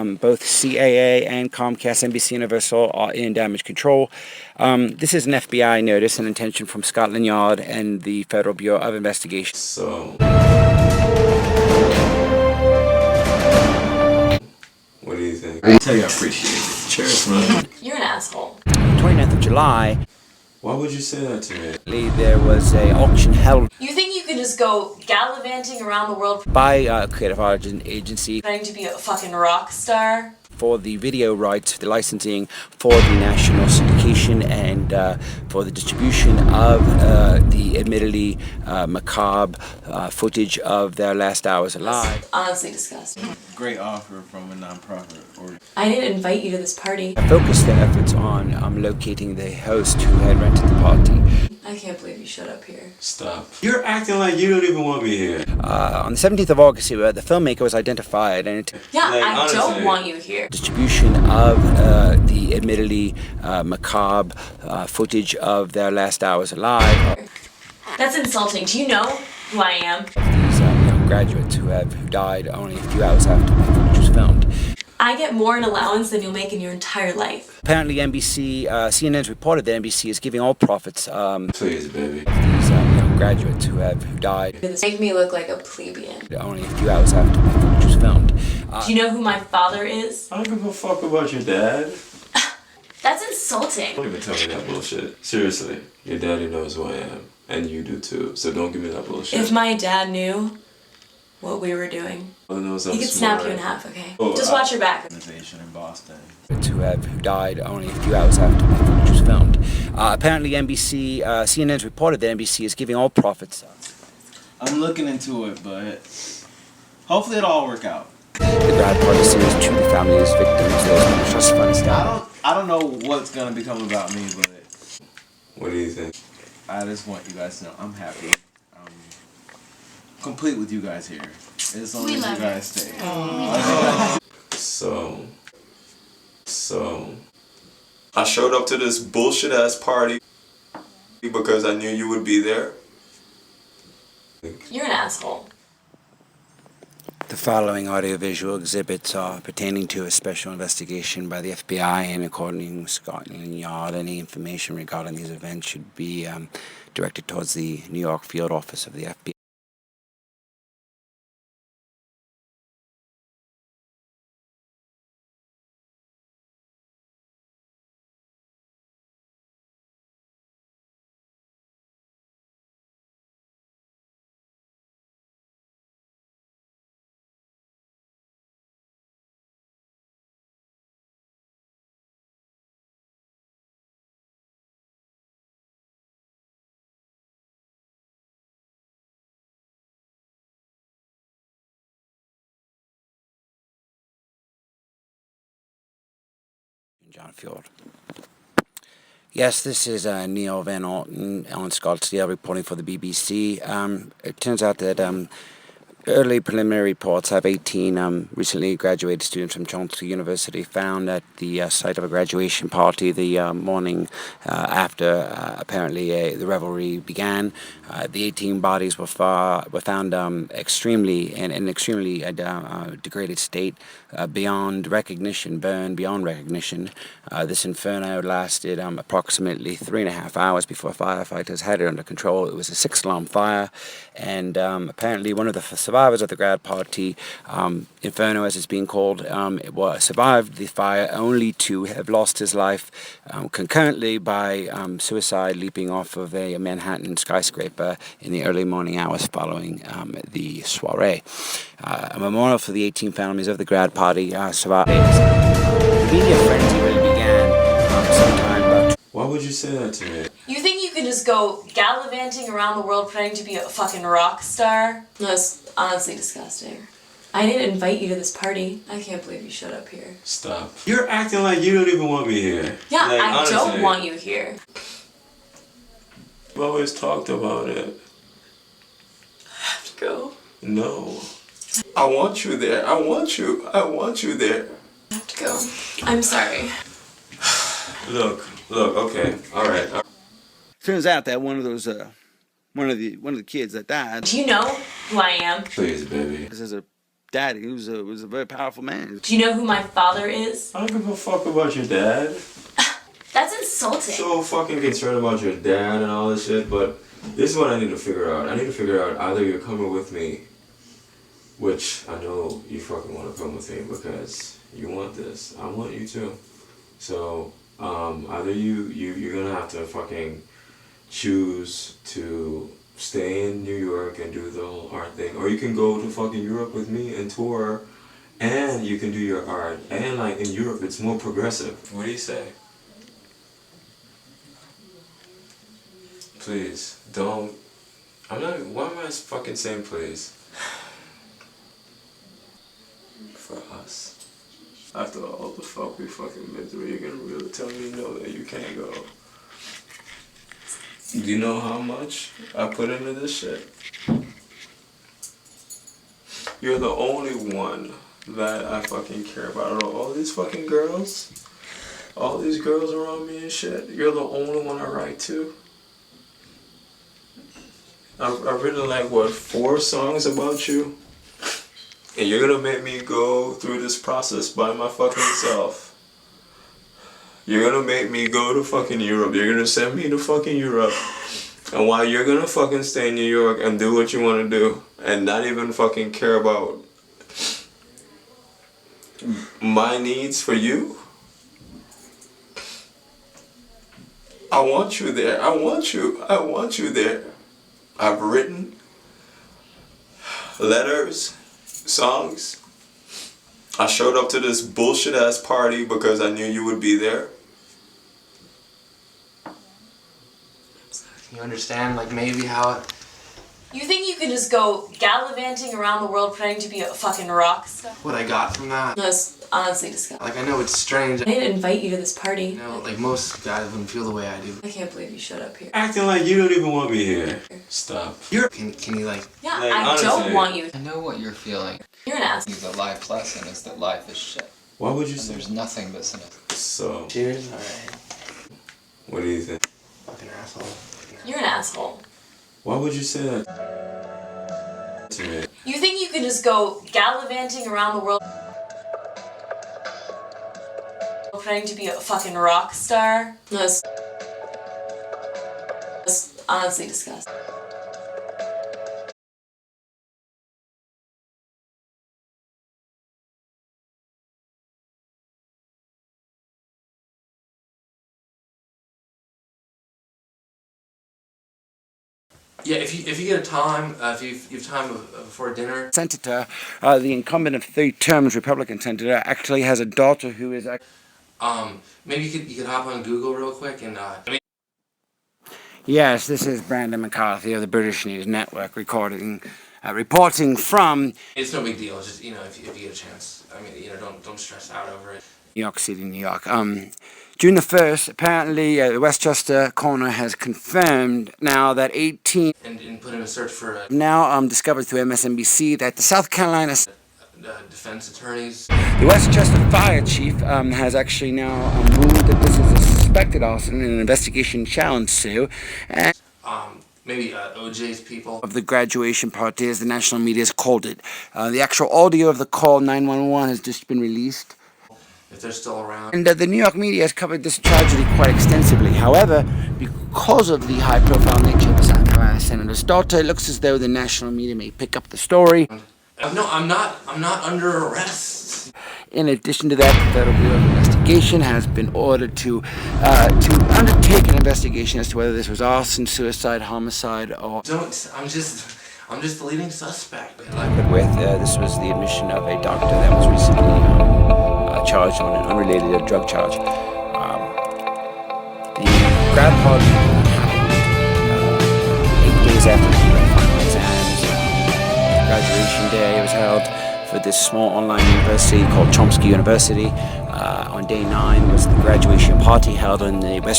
Both CAA and Comcast NBC Universal are in damage control. This is an FBI notice and intention from Scotland Yard and the Federal Bureau of Investigation. So, what do you think? I tell you I appreciate it. Cheers, man. You're an asshole. 29th of July, Why would you say that to me? there was an auction held You think you can just go gallivanting around the world by a creative art agency trying to be a fucking rock star? for the video rights, the licensing for the national syndication and for the distribution of the admittedly macabre footage of their last hours alive. Honestly disgusting. Great offer from a non-profit org. I didn't invite you to this party. Focused their efforts on locating the host who had rented the party. I can't believe you showed up here. Stop. You're acting like you don't even want me here. On the 17th of August, the filmmaker was identified and Yeah, Like, I honestly. don't want you here. distribution of the admittedly macabre footage of their last hours alive. That's insulting. Do you know who I am? These young graduates who died only a few hours after the footage was filmed. I get more in allowance than you'll make in your entire life. Apparently, CNN's reported that NBC is giving all profits Please, baby. these young graduates who died Make me look like a plebeian. only a few hours after the footage was filmed. Do you know who my father is? I don't give a fuck about your dad. That's insulting. Don't even tell me that bullshit. Seriously, your daddy knows who I am, and you do too. So don't give me that bullshit. If my dad knew what we were doing, Father knows he I'm could snap smart. you in half, okay? Oh, Just watch your back. Organization in Boston. Who died only a few hours after the footage was filmed. Apparently, CNN's reported that NBC is giving all profits. I'm looking into it, but hopefully it'll all work out. The grad party series to the families, victims, those just fun stuff. I don't know what's gonna become about me, but What do you think? I just want you guys to know I'm happy. I'm complete with you guys here. As long as you guys stay. So, I showed up to this bullshit ass party because I knew you would be there. You're an asshole. The following audiovisual exhibits are pertaining to a special investigation by the FBI, and according to Scotland Yard, any information regarding these events should be directed towards the New York field office of the FBI. John Fjord. Yes, this is Neil Van Alten on Scottsdale reporting for the BBC. It turns out that early preliminary reports have 18 recently graduated students from Chelsea University found at the site of a graduation party the morning after apparently the revelry began. The 18 bodies were found extremely in an extremely degraded state, beyond recognition, burned beyond recognition. This inferno lasted approximately 3.5 hours before firefighters had it under control. It was a 6-alarm fire, and apparently one of the survivors of the grad party, Inferno as it's being called, survived the fire only to have lost his life concurrently by suicide, leaping off of a Manhattan skyscraper in the early morning hours following the soiree. A memorial for the 18 families of the grad party survived. The media frenzy really began sometime about. Why would you say that to me? You think you can just go gallivanting around the world pretending to be a fucking rock star? That's honestly disgusting. I didn't invite you to this party. I can't believe you showed up here. Stop. You're acting like you don't even want me here. Yeah, Like, I honestly. don't want you here. We've always talked about it. I have to go. No. I want you there. I want you. I want you there. I have to go. I'm sorry. Look, okay. Alright. Turns out that one of the kids that died Do you know who I am? Please, baby. is a dad. He was a very powerful man. Do you know who my father is? I don't give a fuck about your dad. That's insulting. So fucking concerned about your dad and all this shit, but this is what I need to figure out. I need to figure out either you're coming with me, which I know you fucking want to come with me because you want this. I want you too. So either you're gonna have to fucking choose to stay in New York and do the whole art thing, or you can go to fucking Europe with me and tour, and you can do your art. And like in Europe, it's more progressive. What do you say? Please, don't. I'm not. Why am I fucking saying please? For us. After all the fuck we fucking been through, you're gonna really tell me no that you can't go. Do you know how much I put into this shit? You're the only one that I fucking care about. All these fucking girls, all these girls around me and shit, you're the only one I write to. I've written like, what, 4 songs about you? And you're gonna make me go through this process by my fucking self. You're gonna make me go to fucking Europe. You're gonna send me to fucking Europe. And while you're gonna fucking stay in New York and do what you wanna do and not even fucking care about my needs for you, I want you there. I want you. I want you there. I've written letters, songs. I showed up to this bullshit ass party because I knew you would be there. Can you understand, like, maybe how it... You think you can just go gallivanting around the world pretending to be a fucking rock star? what I got from that? That's honestly disgusting. Like, I know it's strange. I didn't invite you to this party. You know, like, most guys wouldn't feel the way I do. I can't believe you showed up here. Acting like you don't even want me here. Stop. Can you, like... Yeah, Like, I honestly- don't want you. I know what you're feeling. You're an ass. The life lesson is that life is shit. Why would you And say there's nothing but cynicism. so? Cheers? Alright. What do you think? Fucking asshole. You're an asshole. Why would you say that to me? You think you can just go gallivanting around the world pretending to be a fucking rock star? That's honestly disgusting. Yeah, if you get a time, if you've time before dinner... Senator, the incumbent of 3 terms, Republican senator, actually has a daughter who is... Maybe you could hop on Google real quick and, Yes, this is Brandon McCarthy of the British News Network reporting from It's no big deal, just, you know, if you get a chance. I mean, you know, don't stress out over it. New York City, New York. June the 1st, apparently the Westchester coroner has confirmed now that 18... And put in a search for Now discovered through MSNBC that the South Carolina... defense attorneys. The Westchester fire chief has actually now ruled that this is a suspected arson and an investigation shall ensue. And Maybe OJ's people. of the graduation party, as the national media has called it. The actual audio of the call 911 has just been released. If they're still around. And the New York media has covered this tragedy quite extensively. However, because of the high-profile nature of the South Carolina senator's daughter, it looks as though the national media may pick up the story. No, I'm not under arrest. In addition to that, the Federal Bureau of Investigation has been ordered to undertake an investigation as to whether this was arson, suicide, homicide, or... I'm just the leading suspect. But with this was the admission of a doctor that was recently charged on an unrelated drug charge. The grad party happened 8 days after the final exams. Graduation day was held for this small online university called Chomsky University. On day 9 was the graduation party held in the West